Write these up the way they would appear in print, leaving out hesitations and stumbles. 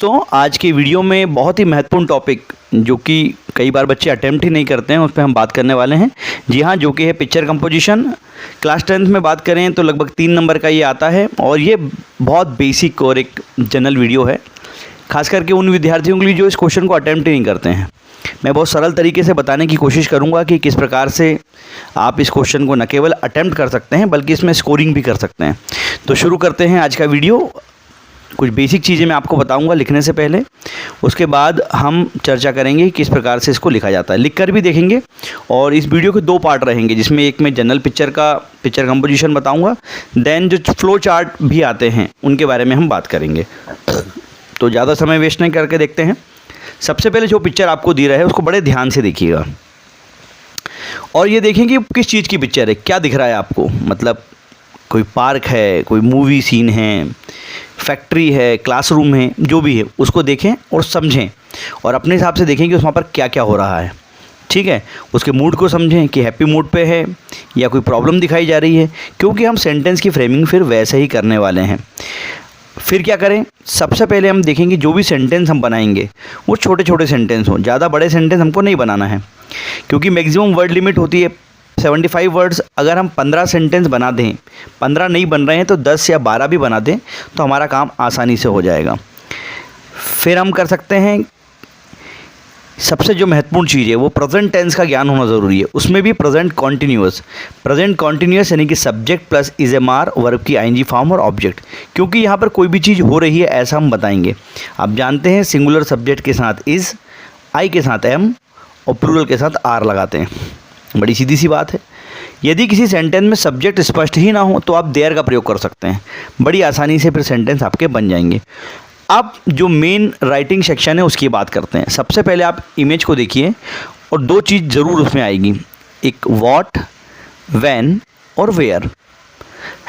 दोस्तों आज की वीडियो में बहुत ही महत्वपूर्ण टॉपिक जो कि कई बार बच्चे अटेम्प्ट ही नहीं करते हैं उस पर हम बात करने वाले हैं। जी हाँ, जो कि है पिक्चर कंपोजिशन। क्लास 10th में बात करें तो लगभग 3 नंबर का ये आता है और ये बहुत बेसिक और एक जनरल वीडियो है, खास करके उन विद्यार्थियों के लिए जो इस क्वेश्चन को अटेम्प्ट ही नहीं करते हैं। मैं बहुत सरल तरीके से बताने की कोशिश करूँगा कि किस प्रकार से आप इस क्वेश्चन को न केवल अटेम्प्ट कर सकते हैं बल्कि इसमें स्कोरिंग भी कर सकते हैं। तो शुरू करते हैं आज का वीडियो। कुछ बेसिक चीज़ें मैं आपको बताऊंगा लिखने से पहले, उसके बाद हम चर्चा करेंगे किस प्रकार से इसको लिखा जाता है, लिखकर भी देखेंगे। और इस वीडियो के 2 पार्ट रहेंगे, जिसमें एक में जनरल पिक्चर कंपोजिशन बताऊंगा, देन जो फ्लो चार्ट भी आते हैं उनके बारे में हम बात करेंगे। तो ज़्यादा समय वेस्ट नहीं करके देखते हैं। सबसे पहले जो पिक्चर आपको दे रहा है उसको बड़े ध्यान से देखिएगा और ये देखें कि किस चीज़ की पिक्चर है, क्या दिख रहा है आपको। मतलब कोई पार्क है, कोई मूवी सीन है, फैक्ट्री है, क्लासरूम है, जो भी है उसको देखें और समझें और अपने हिसाब से देखें कि वहाँ पर क्या क्या हो रहा है। ठीक है, उसके मूड को समझें कि हैप्पी मूड पे है या कोई प्रॉब्लम दिखाई जा रही है, क्योंकि हम सेंटेंस की फ्रेमिंग फिर वैसे ही करने वाले हैं। फिर क्या करें, सबसे पहले हम देखेंगे जो भी सेंटेंस हम बनाएंगे वो छोटे छोटे सेंटेंस हों, ज़्यादा बड़े सेंटेंस हमको नहीं बनाना है, क्योंकि मैक्सिमम वर्ड लिमिट होती है 75 वर्ड्स। अगर हम 15 सेंटेंस बना दें, 15 नहीं बन रहे हैं तो 10 या 12 भी बना दें तो हमारा काम आसानी से हो जाएगा। फिर हम कर सकते हैं, सबसे जो महत्वपूर्ण चीज़ है वो प्रेजेंट टेंस का ज्ञान होना ज़रूरी है, उसमें भी प्रेजेंट कॉन्टिन्यूअस यानी कि subject plus is am are verb की आईएनजी फॉर्म और ऑब्जेक्ट, क्योंकि यहाँ पर कोई भी चीज़ हो रही है ऐसा हम बताएंगे। आप जानते हैं सिंगुलर सब्जेक्ट के साथ इज़, आई के साथ एम और प्लूरल के साथ आर लगाते हैं। बड़ी सीधी सी बात है। यदि किसी सेंटेंस में सब्जेक्ट स्पष्ट ही ना हो तो आप देयर का प्रयोग कर सकते हैं, बड़ी आसानी से फिर सेंटेंस आपके बन जाएंगे। अब जो मेन राइटिंग सेक्शन है उसकी बात करते हैं। सबसे पहले आप इमेज को देखिए और 2 चीज़ ज़रूर उसमें आएगी, एक व्हाट, व्हेन और वेयर,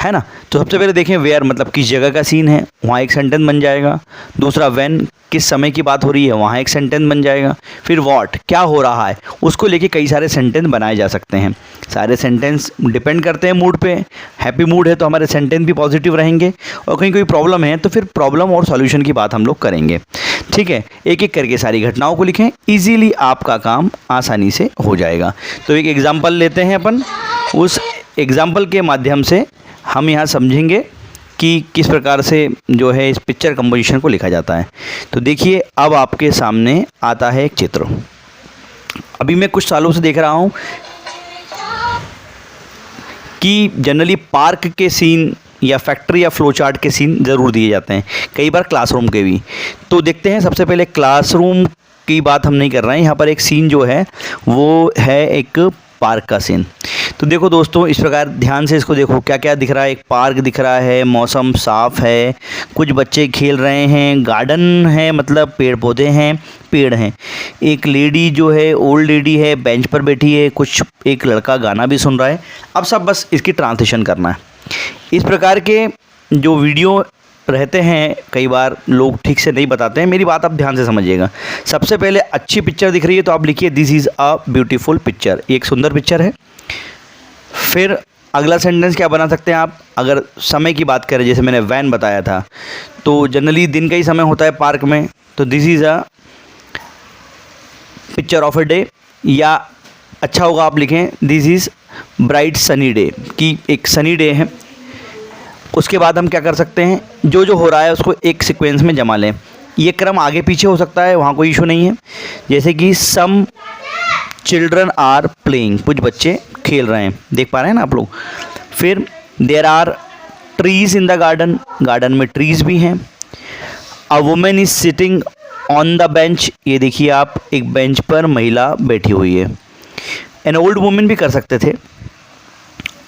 है ना। तो सबसे पहले देखें वेयर मतलब किस जगह का सीन है, वहाँ एक सेंटेंस बन जाएगा। दूसरा व्हेन किस समय की बात हो रही है, वहाँ एक सेंटेंस बन जाएगा। फिर व्हाट क्या हो रहा है, उसको लेके कई सारे सेंटेंस बनाए जा सकते हैं। सारे सेंटेंस डिपेंड करते हैं मूड पे। हैप्पी मूड है तो हमारे सेंटेंस भी पॉजिटिव रहेंगे और कहीं कोई प्रॉब्लम है तो फिर प्रॉब्लम और सॉल्यूशन की बात हम लोग करेंगे। ठीक है, एक एक करके सारी घटनाओं को लिखें, ईजीली आपका काम आसानी से हो जाएगा। तो एक एग्जाम्पल लेते हैं अपन, उस एग्जाम्पल के माध्यम से हम यहाँ समझेंगे कि किस प्रकार से जो है इस पिक्चर कंपोजिशन को लिखा जाता है। तो देखिए अब आपके सामने आता है एक चित्र। अभी मैं कुछ सालों से देख रहा हूँ कि जनरली पार्क के सीन या फैक्ट्री या फ्लो चार्ट के सीन ज़रूर दिए जाते हैं, कई बार क्लासरूम के भी। तो देखते हैं, सबसे पहले क्लासरूम की बात हम नहीं कर रहे हैं, यहाँ पर एक सीन जो है वो है एक पार्क का सीन। तो देखो दोस्तों, इस प्रकार ध्यान से इसको देखो, क्या क्या दिख रहा है। एक पार्क दिख रहा है, मौसम साफ़ है, कुछ बच्चे खेल रहे हैं, गार्डन है मतलब पेड़ पौधे हैं, पेड़ हैं। एक लेडी जो है, ओल्ड लेडी है, बेंच पर बैठी है, कुछ एक लड़का गाना भी सुन रहा है। अब सब बस इसकी ट्रांसलेशन करना है। इस प्रकार के जो वीडियो रहते हैं कई बार लोग ठीक से नहीं बताते हैं, मेरी बात आप ध्यान से समझिएगा। सबसे पहले अच्छी पिक्चर दिख रही है तो आप लिखिए this is a beautiful picture, एक सुंदर पिक्चर है। फिर अगला सेंटेंस क्या बना सकते हैं आप, अगर समय की बात करें, जैसे मैंने वैन बताया था तो जनरली दिन का ही समय होता है पार्क में, तो this is a picture of a day, या अच्छा होगा आप लिखें this is bright sunny day, कि एक सनी डे है। उसके बाद हम क्या कर सकते हैं, जो जो हो रहा है उसको एक सीक्वेंस में जमा लें। ये क्रम आगे पीछे हो सकता है, वहाँ कोई इशू नहीं है। जैसे कि सम चिल्ड्रन आर प्लेइंग, कुछ बच्चे खेल रहे हैं, देख पा रहे हैं ना आप लोग। फिर there are trees in the garden, garden में ट्रीज़ भी हैं। A women is sitting on the bench, ये देखिए आप, एक बेंच पर महिला बैठी हुई है। एन ओल्ड वुमेन भी कर सकते थे।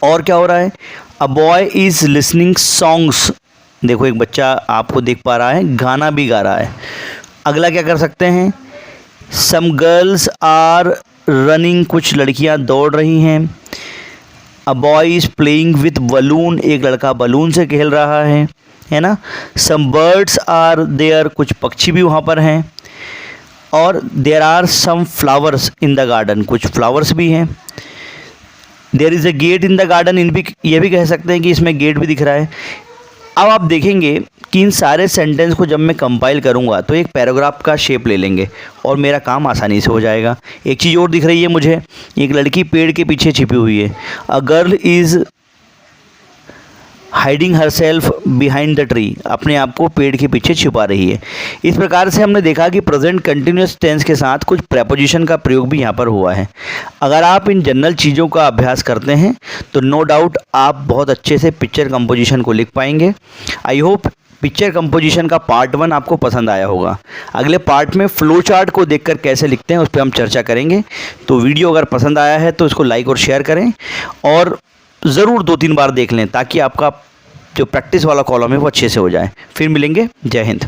और क्या हो रहा है, a boy is listening songs, देखो एक बच्चा आपको देख पा रहा है, गाना भी गा रहा है। अगला क्या कर सकते हैं, सम गर्ल्स आर रनिंग, कुछ लड़कियां दौड़ रही हैं। A boy is playing with balloon, एक लड़का बलून से खेल रहा है ना। सम बर्ड्स आर देयर, कुछ पक्षी भी वहाँ पर हैं। और there are some flowers in the garden, कुछ फ्लावर्स भी हैं। There is a gate in the garden, इन भी ये भी कह सकते हैं कि इसमें गेट भी दिख रहा है। अब आप देखेंगे कि इन सारे सेंटेंस को जब मैं कंपाइल करूंगा तो एक पैराग्राफ का शेप ले लेंगे और मेरा काम आसानी से हो जाएगा। एक चीज़ और दिख रही है मुझे, एक लड़की पेड़ के पीछे छिपी हुई है। A girl is hiding her self behind the tree, अपने आप को पेड़ के पीछे छुपा रही है। इस प्रकार से हमने देखा कि प्रेजेंट कंटिन्यूअस टेंस के साथ कुछ प्रेपोजिशन का प्रयोग भी यहाँ पर हुआ है। अगर आप इन जनरल चीज़ों का अभ्यास करते हैं तो नो डाउट आप बहुत अच्छे से पिक्चर कंपोजिशन को लिख पाएंगे। आई होप पिक्चर कंपोजिशन का पार्ट 1 आपको पसंद आया होगा। अगले पार्ट में फ्लो चार्ट को देखकर कैसे लिखते हैं उस पर हम चर्चा करेंगे। तो वीडियो अगर पसंद आया है तो इसको लाइक और शेयर करें और ज़रूर 2-3 बार देख लें ताकि आपका जो प्रैक्टिस वाला कॉलम है वो अच्छे से हो जाए। फिर मिलेंगे। जय हिंद।